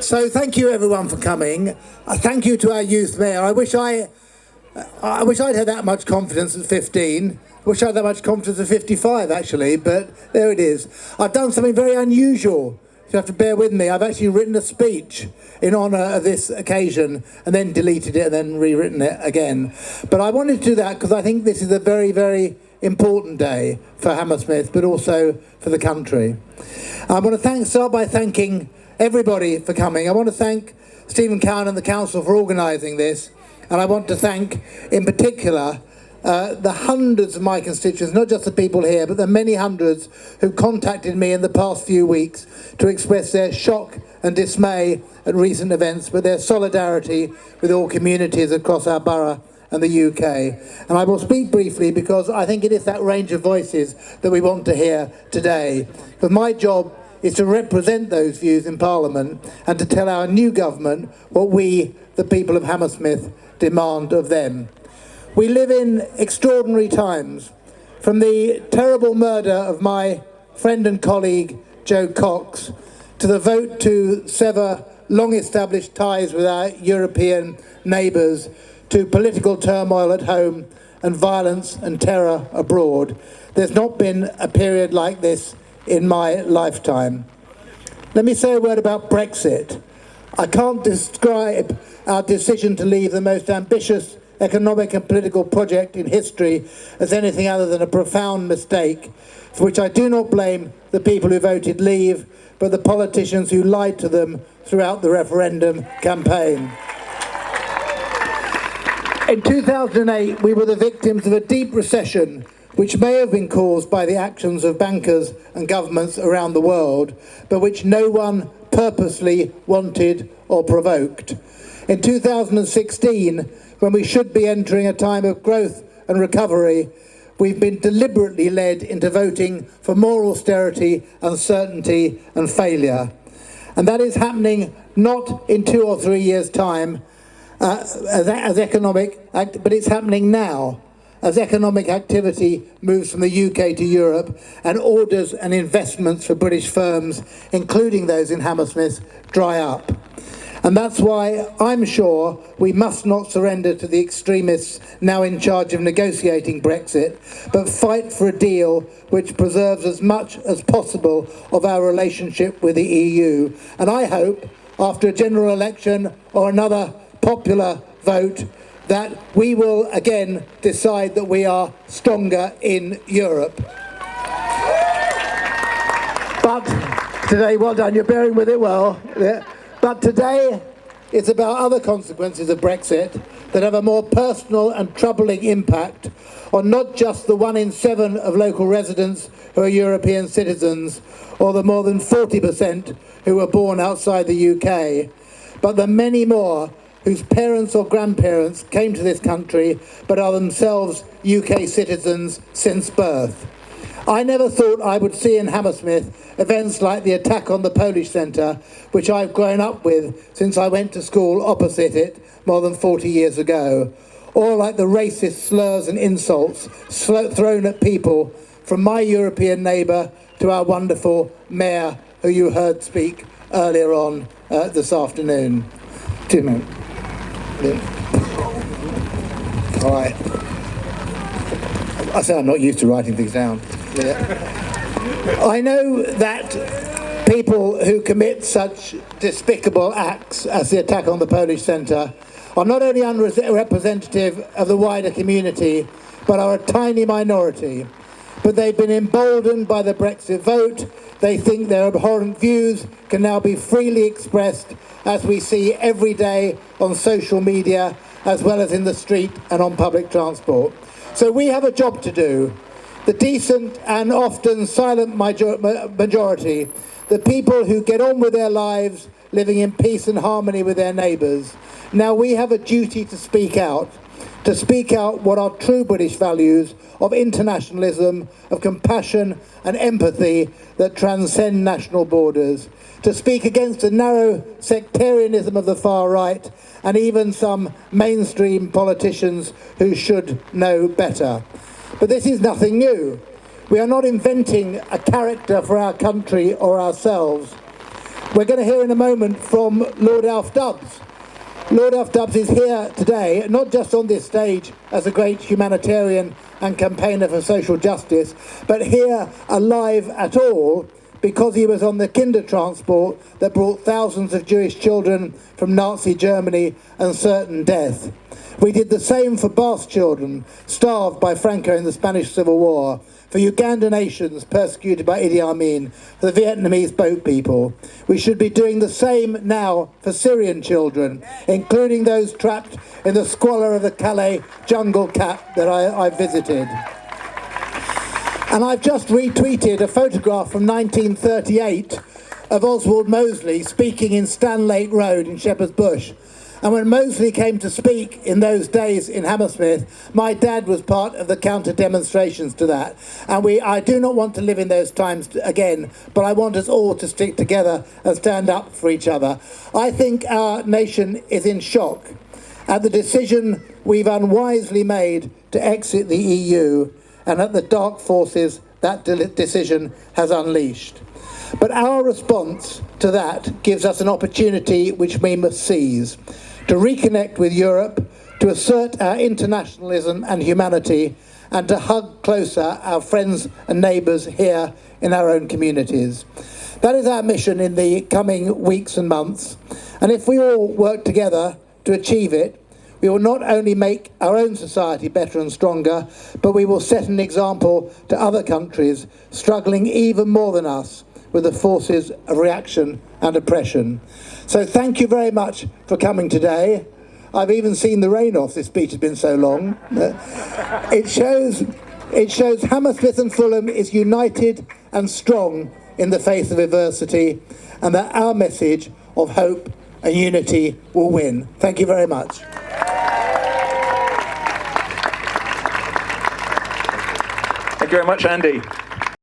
So thank you everyone for coming. Thank you to our youth mayor. I wish I'd had that much confidence at 15. Wish I had that much confidence at 55 actually, but there it is. I've done something very unusual. You have to bear with me. I've actually written a speech in honour of this occasion and then deleted it and then rewritten it again. But I wanted to do that because I think this is a very, very important day for Hammersmith, but also for the country. I want to start by thanking everybody for coming. I want to thank Stephen Cowan and the Council for organising this, and I want to thank, in particular, the hundreds of my constituents, not just the people here, but the many hundreds who contacted me in the past few weeks to express their shock and dismay at recent events, but their solidarity with all communities across our borough and the UK. And I will speak briefly because I think it is that range of voices that we want to hear today. Because my job is to represent those views in Parliament and to tell our new government what we, the people of Hammersmith, demand of them. We live in extraordinary times. From the terrible murder of my friend and colleague Joe Cox to the vote to sever long-established ties with our European neighbours, to political turmoil at home and violence and terror abroad. There's not been a period like this in my lifetime. Let me say a word about Brexit. I can't describe our decision to leave the most ambitious economic and political project in history as anything other than a profound mistake, for which I do not blame the people who voted leave, but the politicians who lied to them throughout the referendum campaign. In 2008, we were the victims of a deep recession which may have been caused by the actions of bankers and governments around the world, but which no one purposely wanted or provoked. In 2016, when we should be entering a time of growth and recovery, we've been deliberately led into voting for more austerity, uncertainty and failure. And that is happening not in 2 or 3 years' time, as economic, but it's happening now as economic activity moves from the UK to Europe and orders and investments for British firms, including those in Hammersmith, dry up. And that's why I'm sure we must not surrender to the extremists now in charge of negotiating Brexit, but fight for a deal which preserves as much as possible of our relationship with the EU. And I hope, after a general election or another popular vote, that we will again decide that we are stronger in Europe. But today, well done, you're bearing with it well. Yeah. But today it's about other consequences of Brexit that have a more personal and troubling impact on not just the 1 in 7 of local residents who are European citizens, or the more than 40% who were born outside the UK, but the many more whose parents or grandparents came to this country but are themselves UK citizens since birth. I never thought I would see in Hammersmith events like the attack on the Polish Centre, which I've grown up with since I went to school opposite it more than 40 years ago, or like the racist slurs and insults thrown at people from my European neighbour to our wonderful mayor, who you heard speak earlier on this afternoon. 2 minutes. All right. I say I'm not used to writing things down. Yeah. I know that people who commit such despicable acts as the attack on the Polish Centre are not only unrepresentative of the wider community, but are a tiny minority. But they've been emboldened by the Brexit vote. They think their abhorrent views can now be freely expressed, as we see every day on social media, as well as in the street and on public transport. So we have a job to do. The decent and often silent majority, the people who get on with their lives, living in peace and harmony with their neighbours. Now we have a duty to speak out what are true British values of internationalism, of compassion and empathy that transcend national borders, to speak against the narrow sectarianism of the far right and even some mainstream politicians who should know better. But this is nothing new. We are not inventing a character for our country or ourselves. We're going to hear in a moment from Lord Alf Dubs. Lord Alf Dubs is here today, not just on this stage as a great humanitarian and campaigner for social justice, but here alive at all because he was on the Kindertransport that brought thousands of Jewish children from Nazi Germany and certain death. We did the same for Basque children, starved by Franco in the Spanish Civil War, for Ugandan nations persecuted by Idi Amin, for the Vietnamese boat people. We should be doing the same now for Syrian children, including those trapped in the squalor of the Calais jungle camp that I visited. And I've just retweeted a photograph from 1938 of Oswald Mosley speaking in Stanlake Road in Shepherd's Bush. And when Mosley came to speak in those days in Hammersmith, my dad was part of the counter-demonstrations to that. And I do not want to live in those times again, but I want us all to stick together and stand up for each other. I think our nation is in shock at the decision we've unwisely made to exit the EU and at the dark forces that decision has unleashed. But our response to that gives us an opportunity which we must seize, to reconnect with Europe, to assert our internationalism and humanity, and to hug closer our friends and neighbours here in our own communities. That is our mission in the coming weeks and months, and if we all work together to achieve it, we will not only make our own society better and stronger, but we will set an example to other countries struggling even more than us with the forces of reaction and oppression. So thank you very much for coming today. I've even seen the rain off, this speech has been so long. It shows Hammersmith and Fulham is united and strong in the face of adversity, and that our message of hope and unity will win. Thank you very much. Thank you very much, Andy.